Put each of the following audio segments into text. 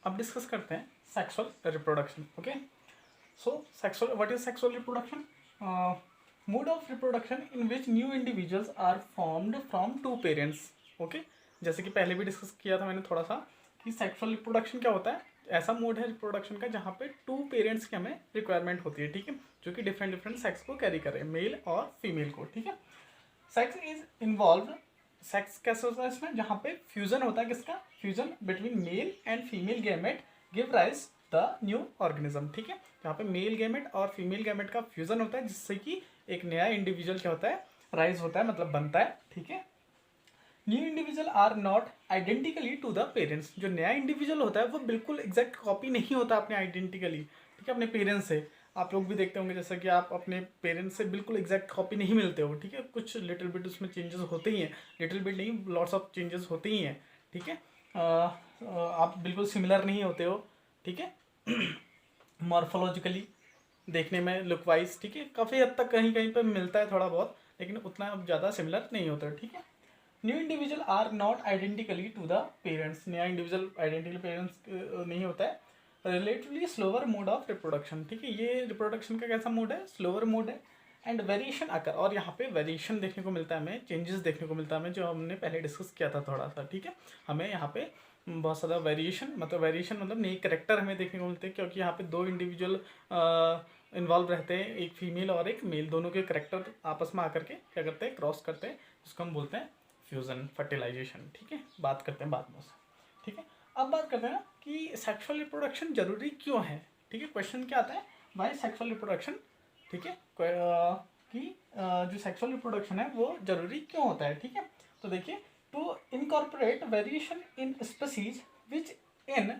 अब डिस्कस करते हैं sexual reproduction. Okay, so sexual, what is sexual reproduction? Mode of reproduction in which new individuals are formed from two parents. Okay, जैसे कि पहले भी discuss किया था मैंने थोड़ा सा कि सेक्सुअल रिप्रोडक्शन क्या होता है. ऐसा मोड है रिप्रोडक्शन का जहाँ पे टू पेरेंट्स की हमें रिक्वायरमेंट होती है, ठीक है, जो कि डिफरेंट डिफरेंट सेक्स को कैरी कर रहे हैं, मेल और फीमेल को. ठीक है, सेक्स इज इन्वॉल्व. सेक्स कैसे होता है इसमें? जहाँ पे फ्यूजन होता है. किसका fusion? Between male and female gamete give rise the new organism. ठीक है, जहाँ पे मेल गैमेट और फीमेल गैमेट का फ्यूजन होता है जिससे कि एक नया इंडिविजुअल क्या होता है, राइज होता है, मतलब बनता है. ठीक है, new individual are not identically to the parents. जो नया इंडिविजुअल होता है वो बिल्कुल एग्जैक्ट कॉपी नहीं होता अपने आइडेंटिकली, ठीक है, अपने पेरेंट्स से. आप लोग भी देखते होंगे जैसा कि आप अपने पेरेंट्स से बिल्कुल एग्जैक्ट कॉपी नहीं मिलते हो. ठीक है, कुछ लिटिल बिट उसमें चेंजेस होते ही हैं, लिटिल बिट नहीं, लॉट्स ऑफ चेंजेस होते ही हैं. ठीक है, आप बिल्कुल सिमिलर नहीं होते हो. ठीक है, मॉर्फोलॉजिकली देखने में, लुक वाइज. ठीक है, काफ़ी हद तक कहीं कहीं पर मिलता है थोड़ा बहुत, लेकिन उतना ज़्यादा सिमिलर नहीं होता. ठीक है, new individual are not identically to the parents. नया इंडिविजुअल आइडेंटिकली पेरेंट्स नहीं होता है. Relatively slower mode of reproduction. ठीक है, ये रिप्रोडक्शन का कैसा मोड है? स्लोअर मोड है. एंड वेरिएशन अकर, और यहाँ पे वेरिएशन देखने को मिलता है हमें, चेंजेस देखने को मिलता है हमें, जो हमने पहले डिस्कस किया था थोड़ा सा. ठीक है, हमें यहाँ पे बहुत ज़्यादा वेरिएशन मतलब नए करेक्टर हमें देखने को मिलते हैं, क्योंकि यहाँ पे दो इंडिविजुअल इन्वॉल्व रहते हैं, एक फीमेल और एक मेल. दोनों के करेक्टर आपस में आकर के क्या करते हैं, क्रॉस करते हैं, जिसको हम बोलते हैं फ्यूजन, फर्टिलाइजेशन. ठीक है, बात करते हैं बाद में उससे. ठीक है, अब बात करते हैं ना कि सेक्सुअल रिप्रोडक्शन जरूरी क्यों है. ठीक है, क्वेश्चन क्या आता है, वाई सेक्सुअल रिप्रोडक्शन. ठीक है, कि जो सेक्सुअल रिप्रोडक्शन है वो जरूरी क्यों होता है. ठीक है, तो देखिए, to incorporate variation in species which in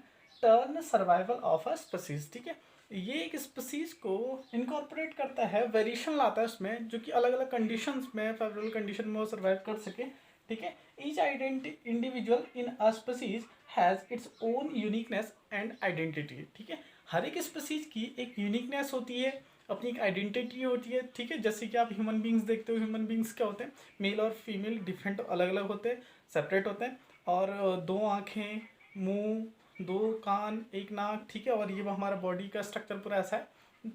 turn survival of a species. ठीक है, ये एक स्पीसीज को इनकॉर्पोरेट करता है, वेरिएशन लाता है उसमें, जो कि अलग अलग कंडीशंस में, फेवरेबल कंडीशन में वो सर्वाइव कर सके. ठीक है, each individual in a species has its own uniqueness and identity. ठीक है, हर एक स्पीसीज की एक यूनिकनेस होती है, अपनी एक आइडेंटिटी होती है. ठीक है, जैसे कि आप ह्यूमन बींग्स देखते हो, ह्यूमन बींग्स क्या होते हैं, मेल और फीमेल डिफरेंट, अलग अलग होते हैं, सेपरेट होते हैं, और दो आँखें, मुंह, दो कान, एक नाक. ठीक है, और ये हमारा बॉडी का स्ट्रक्चर पूरा ऐसा है.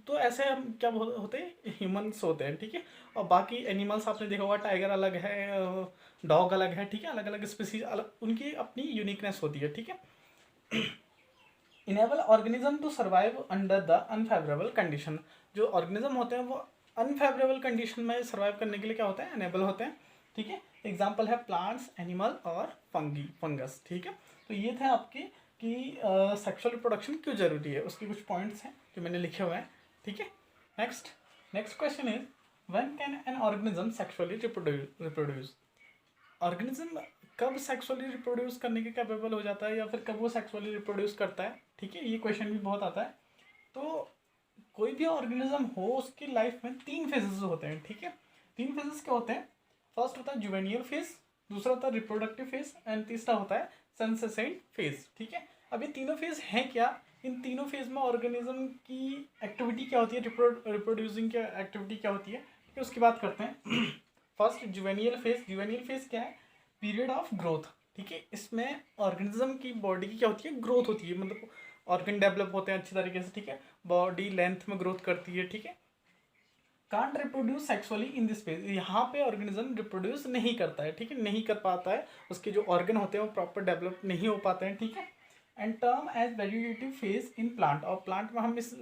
तो ऐसे हम क्या होते हैं, ह्यूमंस होते हैं. ठीक है, और बाकी एनिमल्स आपने देखा होगा, टाइगर अलग है, डॉग अलग है. ठीक है, अलग अलग स्पीसीज, अलग, उनकी अपनी यूनिकनेस होती है. ठीक है, enable organism to survive under the unfavourable condition. जो ऑर्गेनिज्म होते हैं वो अनफेवरेबल कंडीशन में सर्वाइव करने के लिए क्या होता है, अनेबल होते हैं. ठीक है, एग्जाम्पल है प्लांट्स, एनिमल और फंगस. ठीक है, तो ये थे आपके कि सेक्सुअल रिप्रोडक्शन क्यों जरूरी है, उसके कुछ पॉइंट्स हैं जो मैंने लिखे हुए हैं. ठीक है, next question is, when can an organism sexually reproduce. Organism कब सेक्सुअली रिप्रोड्यूस करने के कैपेबल हो जाता है, या फिर कब वो सेक्सुअली रिप्रोड्यूस करता है. ठीक है, ये क्वेश्चन भी बहुत आता है. तो कोई भी ऑर्गेनिज्म हो, उसकी लाइफ में 3 फेजेस होते हैं. ठीक है, 3 फेजेस क्या होते हैं? फर्स्ट होता है जुवेनियल फेज, दूसरा होता है रिप्रोडक्टिव फेज, एंड तीसरा होता है सेंसेसेंट फेज. ठीक है, अब ये तीनों फेज हैं क्या? इन तीनों फेज में ऑर्गेनिज्म की एक्टिविटी क्या होती है, रिप्रोड्यूसिंग की एक्टिविटी क्या होती है. ठीक है, उसकी बात करते हैं. First juvenile phase. Juvenile phase क्या है? Period of growth. ठीक है, इसमें ऑर्गेनिज्म की बॉडी की क्या होती है, ग्रोथ होती है, मतलब ऑर्गन डेवलप होते हैं अच्छी तरीके से. ठीक है, बॉडी लेंथ में ग्रोथ करती है. ठीक है, can't reproduce sexually in this phase. यहाँ पे ऑर्गेनिज्म रिप्रोड्यूस नहीं करता है. ठीक है, नहीं कर पाता है, उसके जो ऑर्गन होते हैं वो प्रॉपर डेवलप नहीं हो पाते हैं. ठीक है, and term as vegetative phase in plant. और प्लांट में हम इस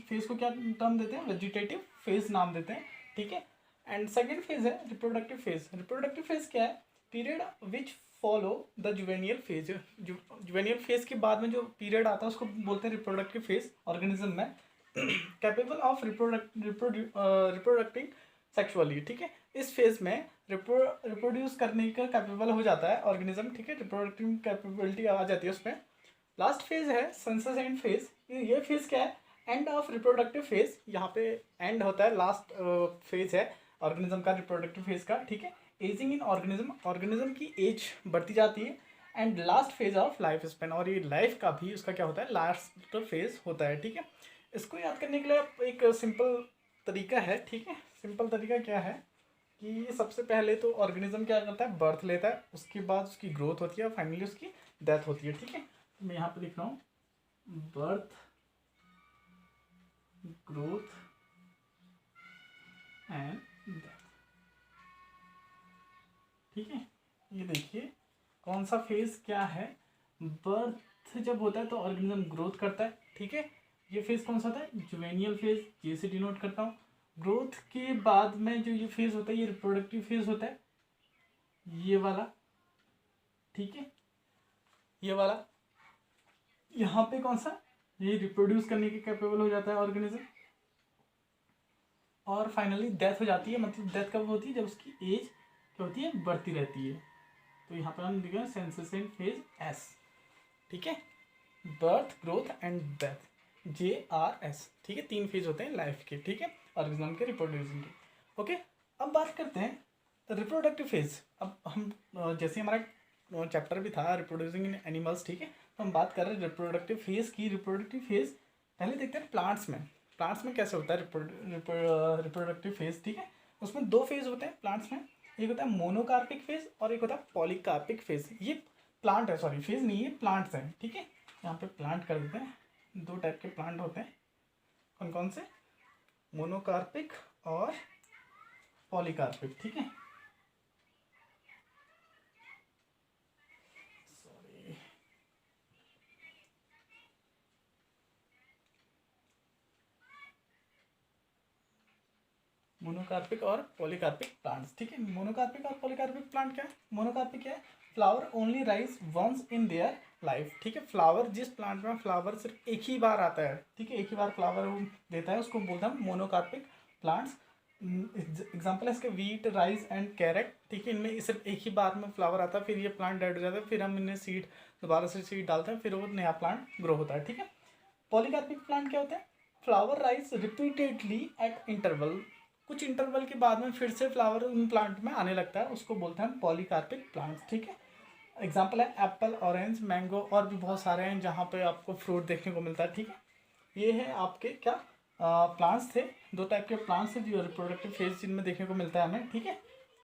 फेज को क्या टर्म देते हैं, वेजिटेटिव फेज नाम देते हैं. ठीक है, एंड सेकेंड फेज है रिप्रोडक्टिव फेज. रिप्रोडक्टिव फेज क्या है? Period which follow the juvenile phase. Juvenile phase के बाद में जो पीरियड आता है उसको बोलते हैं रिप्रोडक्टिव फेज ऑर्गेनिज्म में, कैपेबल ऑफ रिप्रोडक्टिंग सेक्सुअली. ठीक है, इस फेज में रिप्रोड्यूस करने का कैपेबल हो जाता है ऑर्गेनिज्म. ठीक है, रिप्रोडक्टिव कैपेबिलिटी आ जाती है उसमें. लास्ट फेज है सेंसेसेंट फेज. ये फेज क्या है? End of reproductive phase. यहाँ पे एंड होता है, लास्ट फेज है ऑर्गेनिज्म का, रिप्रोडक्टिव फेज का. ठीक है, एजिंग इन ऑर्गेनिज्म. ऑर्गेनिज्म की एज बढ़ती जाती है. And last phase of life span. और ये लाइफ का भी उसका क्या होता है, लास्ट फेज होता है. ठीक है, इसको याद करने के लिए एक सिंपल तरीका है. ठीक है, सिंपल तरीका क्या है कि सबसे पहले तो ऑर्गेनिज्म क्या करता है, बर्थ लेता है, उसके बाद उसकी ग्रोथ होती है, और फाइनली उसकी डेथ होती है. ठीक है, मैं यहाँ पे लिख रहा हूँ बर्थ, ग्रोथ एंड डेथ। ठीक है, ये देखिए कौन सा फेज क्या है। बर्थ जब होता है तो ऑर्गेनिज्म ग्रोथ करता है। ठीक है, ये फेज कौन सा होता है, जुवेनियल फेज, ये से डिनोट करता हूँ। ग्रोथ के बाद में जो ये फेज होता है ये रिप्रोडक्टिव फेज होता है, ये वाला। ठीक है, ये वाला यहाँ पे कौन सा, ये रिप्रोड्यूस करने के कैपेबल हो जाता है ऑर्गेनिज्म। और फाइनली डेथ हो जाती है, मतलब डेथ कब होती है, जब उसकी एज क्या होती है, बढ़ती रहती है। तो यहाँ पर हम लिखेंगे सेंसेशन फेज एस। ठीक है, birth, growth and death, JRS। ठीक है, 3 फेज होते हैं लाइफ के। ठीक है, ऑर्गेनिज्म के रिप्रोड्यूसिंग के। ओके, अब बात करते हैं रिप्रोडक्टिव फेज। अब हम जैसे हमारा चैप्टर भी था रिप्रोड्यूसिंग इन एनिमल्स। ठीक है, तो हम बात कर रहे हैं रिप्रोडक्टिव फेज की। रिप्रोडक्टिव फेज पहले देखते हैं प्लांट्स में। प्लांट्स में कैसे होता है रिप्रोडक्टिव फेज। ठीक है, उसमें 2 फेज होते हैं प्लांट्स में, एक होता है मोनोकार्पिक फेज और एक होता है पॉलीकार्पिक फेज। ये प्लांट है, सॉरी फेज नहीं है, प्लांट्स हैं। ठीक है, यहाँ पे प्लांट कर देते हैं। 2 टाइप के प्लांट होते हैं, कौन कौन से, मोनोकार्पिक और पॉलीकार्पिक। ठीक है, सॉरी, मोनोकार्पिक और पॉलीकार्पिक प्लांट्स। ठीक है, मोनोकार्पिक और पॉलीकार्पिक प्लांट क्या है, मोनोकार्पिक क्या है, flower only rise once in their life. ठीक है, फ्लावर, जिस प्लांट में फ्लावर सिर्फ एक ही बार आता है, ठीक है, एक ही बार फ्लावर देता है, उसको बोलते हैं मोनोकार्पिक प्लांट्स। एग्जाम्पल है इसके वीट, राइस एंड कैरेट। ठीक है, इनमें सिर्फ एक ही बार में फ्लावर आता है, फिर ये प्लांट डेड हो जाता है, फिर हम इन्हें सीड, दोबारा से सीड डालते हैं, फिर वो नया प्लांट ग्रो होता है। ठीक है, पॉलीकार्पिक प्लांट क्या होता है, flower rise repeatedly eight interval, कुछ इंटरवल के बाद में फिर से फ्लावर उन प्लांट में आने लगता है, उसको बोलते हैं पॉलीकार्पिक प्लांट्स। ठीक है, एग्जाम्पल है एप्पल, ऑरेंज, मैंगो और भी बहुत सारे हैं जहाँ पे आपको फ्रूट देखने को मिलता है। ठीक है, ये है आपके क्या प्लांट्स थे, 2 टाइप के प्लांट्स थे जो रिप्रोडक्टिव फेज जिनमें देखने को मिलता है हमें। ठीक है,